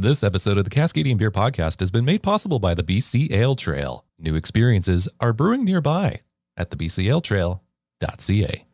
This episode of the Cascadian Beer Podcast has been made possible by the BC Ale Trail. New experiences are brewing nearby at thebcaletrail.ca.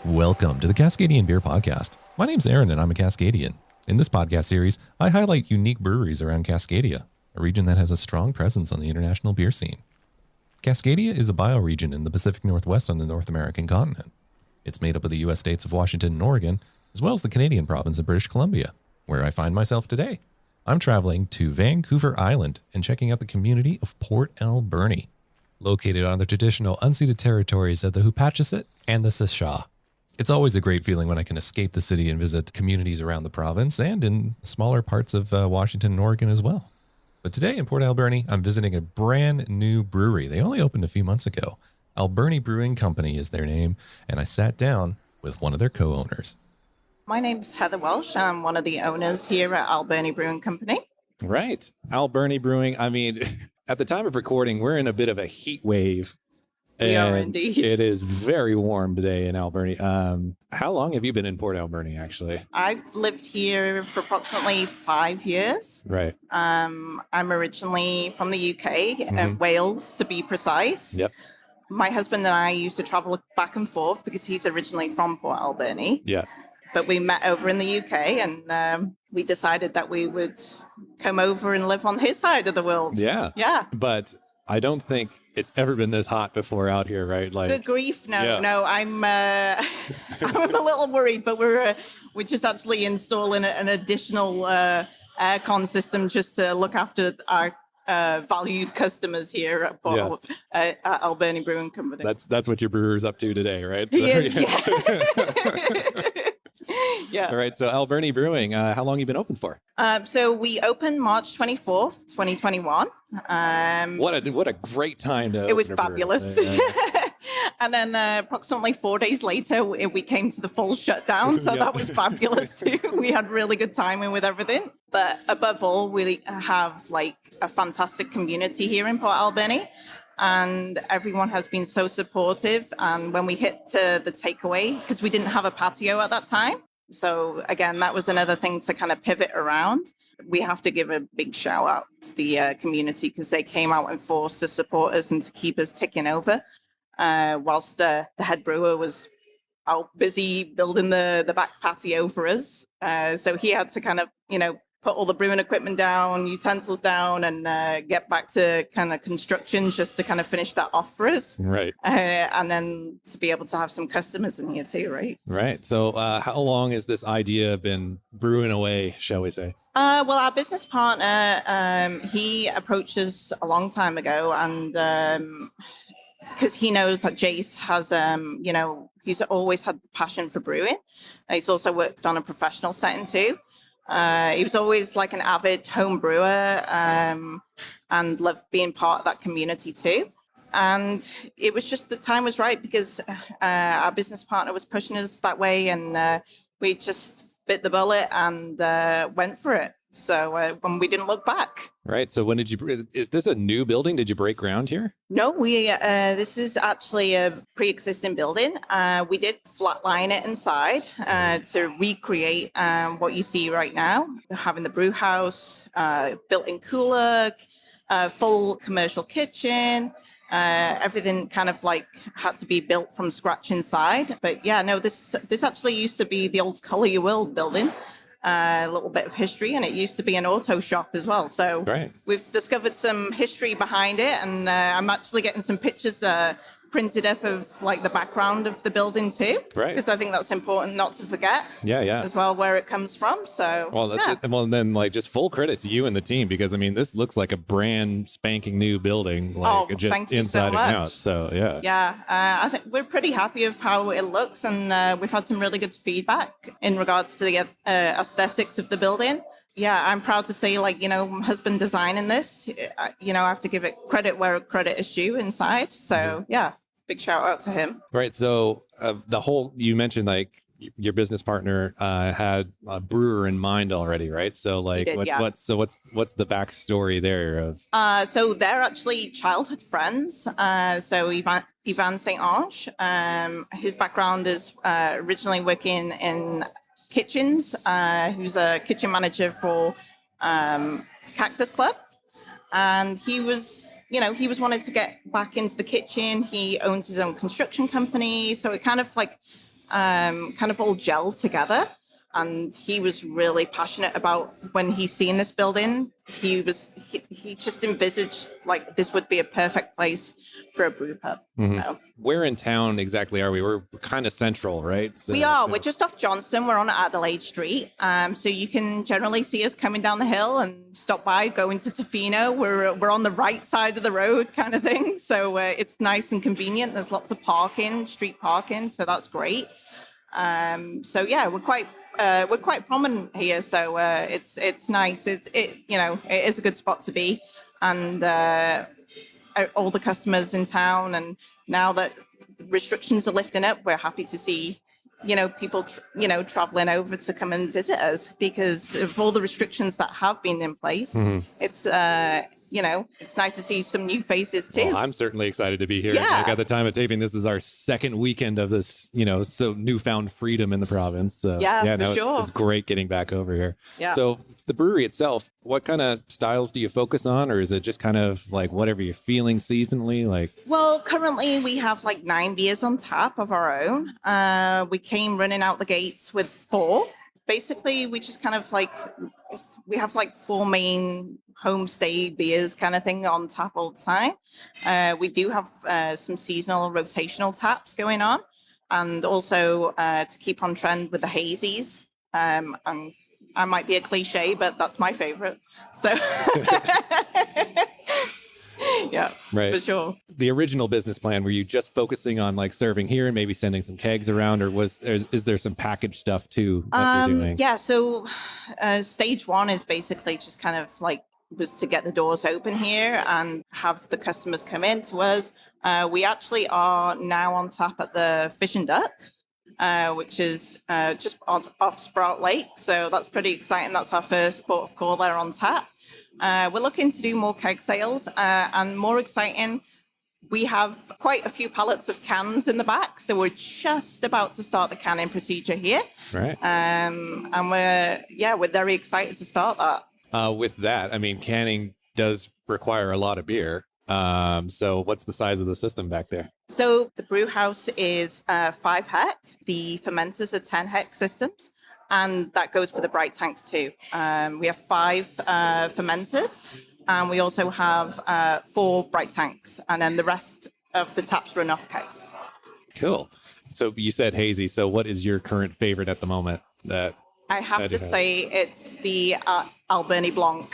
Welcome to the Cascadian Beer Podcast. My name's Aaron and I'm a Cascadian. In this podcast series, I highlight unique breweries around Cascadia, a region that has a strong presence on the international beer scene. Cascadia is a bioregion in the Pacific Northwest on the North American continent. It's made up of the U.S. states of Washington and Oregon, as well as the Canadian province of British Columbia, where I find myself today. I'm traveling to Vancouver Island and checking out the community of Port Alberni, located on the traditional unceded territories of the Hupačasath and the išaaʔatḥ. It's always a great feeling when I can escape the city and visit communities around the province and in smaller parts of Washington and Oregon as well. But today in Port Alberni, I'm visiting a brand new brewery. They only opened a few months ago. Alberni Brewing Company is their name, and I sat down with one of their co-owners. My name's Heather Welsh. I'm one of the owners here at Alberni Brewing Company. Right. Alberni Brewing. I mean, at the time of recording, we're in a bit of a heat wave. We are indeed. It is very warm today in Alberni. How long have you been in Port Alberni, actually? I've lived here for approximately 5 years. Right. I'm originally from the UK, Wales to be precise. Yep. My husband and I used to travel back and forth because he's originally from Port Alberni. Yeah. But we met over in the UK and we decided that we would come over and live on his side of the world. Yeah. Yeah. But I don't think it's ever been this hot before out here, right? Like, good grief, no. I'm I'm a little worried, but we're just actually installing an additional aircon system just to look after our valued customers here at Alberni Brewing Company. That's what your brewer's up to today, right? So, he is, yeah. Yeah. All right. So Alberni Brewing, how long have you been open for? So we opened March 24th, 2021. What a great time to. It was fabulous. And then approximately 4 days later, we came to the full shutdown. So that was fabulous too. We had really good timing with everything. But above all, we have like a fantastic community here in Port Alberni. And everyone has been so supportive. And when we hit the takeaway, because we didn't have a patio at that time. So again, that was another thing to kind of pivot around. We have to give a big shout out to the community because they came out in force to support us and to keep us ticking over. Whilst the head brewer was out busy building the back patio for us. So he had to kind of, put all the brewing equipment down, utensils down, and get back to kind of construction just to kind of finish that off for us. Right. And then to be able to have some customers in here too, right? Right. So how long has this idea been brewing away, shall we say? Well, our business partner, he approached us a long time ago, and because he knows that Jace has, he's always had passion for brewing. He's also worked on a professional setting too. He was always like an avid home brewer and loved being part of that community too. And it was just the time was right because our business partner was pushing us that way, and we just bit the bullet and went for it. So when we didn't look back. Right. So when did you, is this a new building? Did you break ground here? No, this is actually a pre-existing building. We did flatline it inside to recreate what you see right now. Having the brew house, built-in cooler, full commercial kitchen, everything kind of like had to be built from scratch inside. But yeah, no, this actually used to be the old Color Your World building. A little bit of history, and it used to be an auto shop as well. So right. We've discovered some history behind it, and I'm actually getting some pictures printed up of like the background of the building too, Right. because I think that's important not to forget Yeah. as well where it comes from. So Well, then like just full credit to you and the team, because I mean, this looks like a brand spanking new building, like just thank you inside so and much. out. So yeah. Yeah, I think we're pretty happy of how it looks, and we've had some really good feedback in regards to the aesthetics of the building. Yeah, I'm proud to say, like, my husband designing this, I have to give it credit where credit is due inside. So yeah, big shout out to him. Right. So you mentioned like your business partner had a brewer in mind already, right? So like, what's the backstory there of? So they're actually childhood friends. So Ivan St. Ange, his background is originally working in kitchens. Who's a kitchen manager for Cactus Club, and he was wanting to get back into the kitchen. He owns his own construction company, so it kind of all gelled together. And he was really passionate about when he seen this building. He just envisaged like this would be a perfect place for a brew pub. So. Where in town exactly are we? We're kind of central, right? So, we are. We're just off Johnston. We're on Adelaide Street. So you can generally see us coming down the hill and stop by, go into Tofino. We're on the right side of the road kind of thing. So it's nice and convenient. There's lots of parking, street parking. So that's great. So yeah, we're quite prominent here. So it's nice. It is a good spot to be. And all the customers in town, and now that restrictions are lifting up, we're happy to see people traveling over to come and visit us, because of all the restrictions that have been in place. It's it's nice to see some new faces too. Well, I'm certainly excited to be here. Yeah. Like at the time of taping, this is our second weekend of this, so newfound freedom in the province. So sure. It's great getting back over here. Yeah. So the brewery itself, what kind of styles do you focus on, or is it just kind of like whatever you're feeling seasonally? Like, well, currently we have like 9 beers on tap of our own. We came running out the gates with 4. Basically, we just kind of we have like 4 main homestay beers kind of thing on tap all the time. We do have some seasonal rotational taps going on, and also to keep on trend with the hazies. I might be a cliche, but that's my favorite. So yeah, right. For sure. The original business plan, were you just focusing on like serving here and maybe sending some kegs around, or is there some package stuff too that you're doing? Yeah, so stage 1 is basically just kind of was to get the doors open here and have the customers come in to us. We actually are now on tap at the Fish and Duck, which is just off Sprout Lake. So that's pretty exciting. That's our first port of call there on tap. We're looking to do more keg sales, and more exciting, we have quite a few pallets of cans in the back. So we're just about to start the canning procedure here. Right. And we're very excited to start that. With that, I mean, canning does require a lot of beer. So what's the size of the system back there? So the brew house is 5 hec. The fermenters are 10 hec systems, and that goes for the bright tanks too. We have 5 fermenters, and we also have 4 bright tanks, and then the rest of the taps run off kegs. Cool. So you said hazy. So what is your current favorite at the moment? That I have to say it's the Alberni Blanc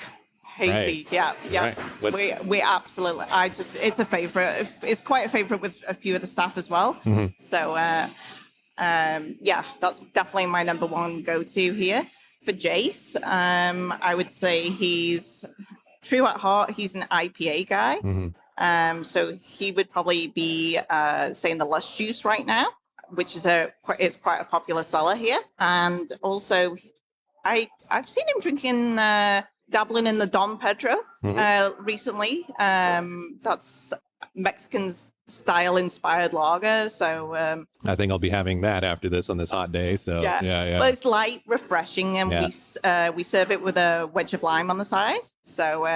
hazy. Right. Yeah. Right. We absolutely. It's a favorite. It's quite a favorite with a few of the staff as well. Mm-hmm. So that's definitely my number 1 go-to here. For Jace, I would say he's true at heart. He's an IPA guy. Mm-hmm. So he would probably be saying the Lush Juice right now, which is it's quite a popular seller here. And also, I've seen him drinking, dabbling in the Don Pedro recently. That's Mexican style inspired lager. So I think I'll be having that after this on this hot day. So yeah. Well, it's light, refreshing, and we serve it with a wedge of lime on the side. So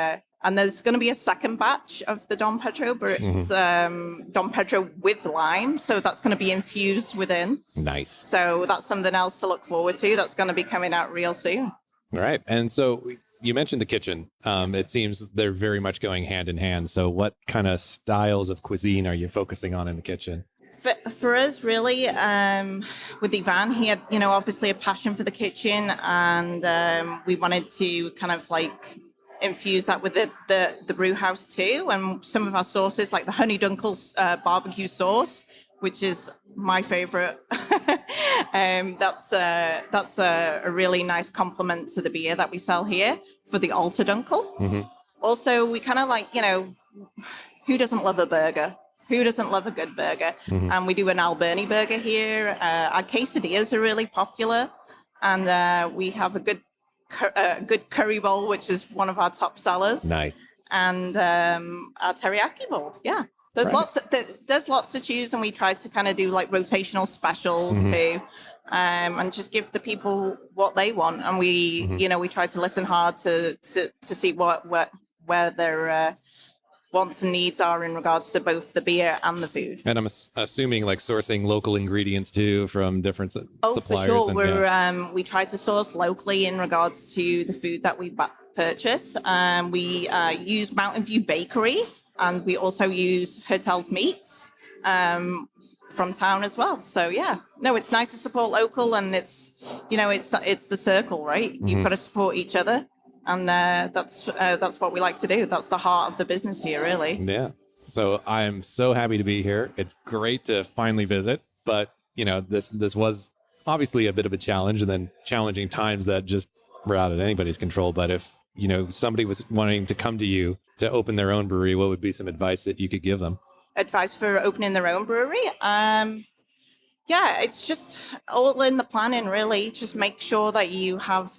and there's going to be a second batch of the Don Pedro, but it's Don Pedro with lime. So that's going to be infused within. Nice. So that's something else to look forward to. That's going to be coming out real soon. All right. And so you mentioned the kitchen. It seems they're very much going hand in hand. So what kind of styles of cuisine are you focusing on in the kitchen? For us, really, with Ivan, he had, obviously a passion for the kitchen, and we wanted to kind of like infuse that with the brew house too. And some of our sauces, like the honey dunkle barbecue sauce, which is my favorite. That's a really nice complement to the beer that we sell here for the altar dunkel. Mm-hmm. Also, we kind of like, who doesn't love a burger? Who doesn't love a good burger? Mm-hmm. And we do an Alberni burger here. Our quesadillas are really popular. And we have a good curry bowl, which is one of our top sellers. Nice. And our teriyaki bowl. Yeah. There's lots to choose. And we try to kind of do like rotational specials mm-hmm. too. And just give the people what they want. And we, mm-hmm. We try to listen hard to see where their wants and needs are in regards to both the beer and the food. And I'm assuming like sourcing local ingredients too from different suppliers. For sure. We try to source locally in regards to the food that we purchase. We use Mountain View Bakery, and we also use Hotels Meats from town as well. So yeah, no, it's nice to support local, and it's the circle, right? Mm-hmm. You've got to support each other. And that's what we like to do. That's the heart of the business here, really. Yeah. So I'm so happy to be here. It's great to finally visit. But, this was obviously a bit of a challenge, and then challenging times that just were out of anybody's control. But if, somebody was wanting to come to you to open their own brewery, what would be some advice that you could give them? Advice for opening their own brewery? Yeah, it's just all in the planning, really. Just make sure that you have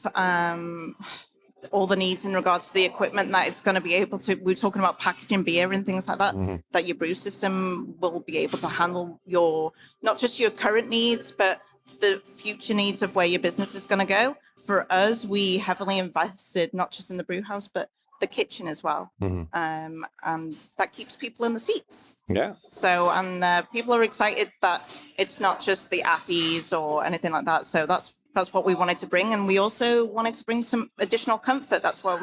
all the needs in regards to the equipment that it's going to be able to. We're talking about packaging beer and things like that, mm-hmm. that your brew system will be able to handle not just your current needs, but the future needs of where your business is going to go. For us, we heavily invested not just in the brew house, but the kitchen as well. Mm-hmm. And that keeps people in the seats. Yeah. So, and people are excited that it's not just the appies or anything like that. So that's what we wanted to bring. And we also wanted to bring some additional comfort. That's why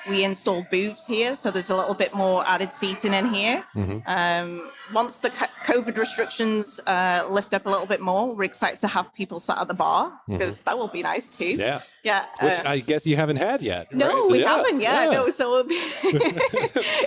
we installed booths here. So there's a little bit more added seating in here. Mm-hmm. Once the COVID restrictions lift up a little bit more, we're excited to have people sat at the bar, because mm-hmm. that will be nice too. Yeah. Yeah. Which I guess you haven't had yet. No, right? we haven't. Yeah. No. So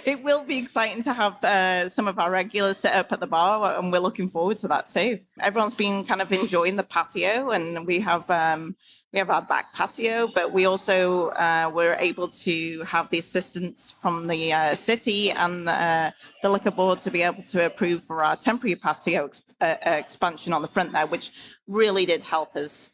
it will be exciting to have some of our regulars set up at the bar, and we're looking forward to that too. Everyone's been kind of enjoying the patio, and we have our back patio, but we also were able to have the assistance from the city and the liquor board to be able to approve for our temporary patio expansion on the front there, which really did help us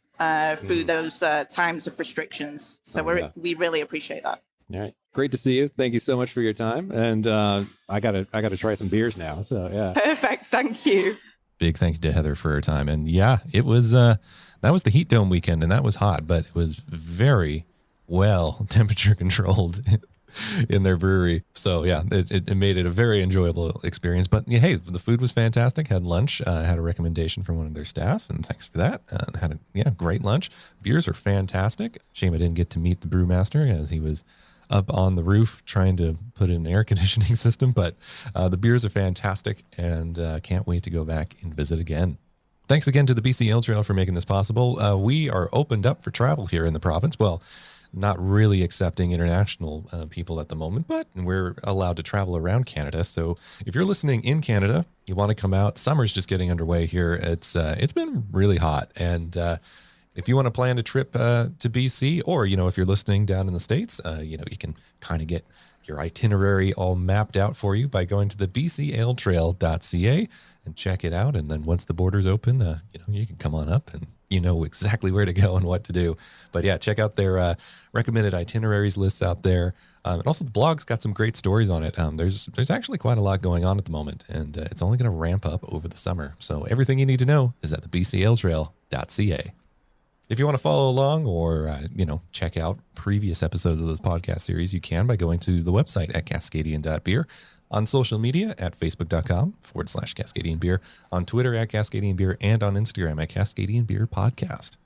through those times of restrictions. So we really appreciate that. All right. Great to see you. Thank you so much for your time. And I gotta try some beers now. So yeah. Perfect. Thank you. Big thank you to Heather for her time. And yeah, it was that was the heat dome weekend, and that was hot, but it was very well temperature controlled in their brewery. So yeah, it made it a very enjoyable experience. But yeah, hey, the food was fantastic. Had lunch, had a recommendation from one of their staff, and thanks for that. Had a great lunch. Beers are fantastic. Shame I didn't get to meet the brewmaster, as he was up on the roof trying to put in an air conditioning system. But the beers are fantastic, and can't wait to go back and visit again. Thanks again to the BC Ale Trail for making this possible. We are opened up for travel here in the province. Well, not really accepting international people at the moment, but we're allowed to travel around Canada. So if you're listening in Canada, you want to come out, summer's just getting underway here. It's been really hot. And if you want to plan a trip to BC, or, if you're listening down in the States, you can kind of get your itinerary all mapped out for you by going to the bcaletrail.ca and check it out. And then once the borders open, you can come on up and you know exactly where to go and what to do. But yeah, check out their recommended itineraries lists out there. And also the blog's got some great stories on it. There's actually quite a lot going on at the moment, and it's only going to ramp up over the summer. So everything you need to know is at the bcaletrail.ca. If you want to follow along or, check out previous episodes of this podcast series, you can by going to the website at cascadian.beer, on social media at facebook.com/Cascadian Beer, on Twitter at Cascadian Beer, and on Instagram at Cascadian Beer Podcast.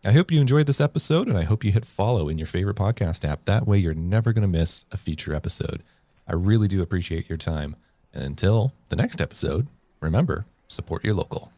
I hope you enjoyed this episode, and I hope you hit follow in your favorite podcast app. That way you're never going to miss a future episode. I really do appreciate your time. And until the next episode, remember, support your local.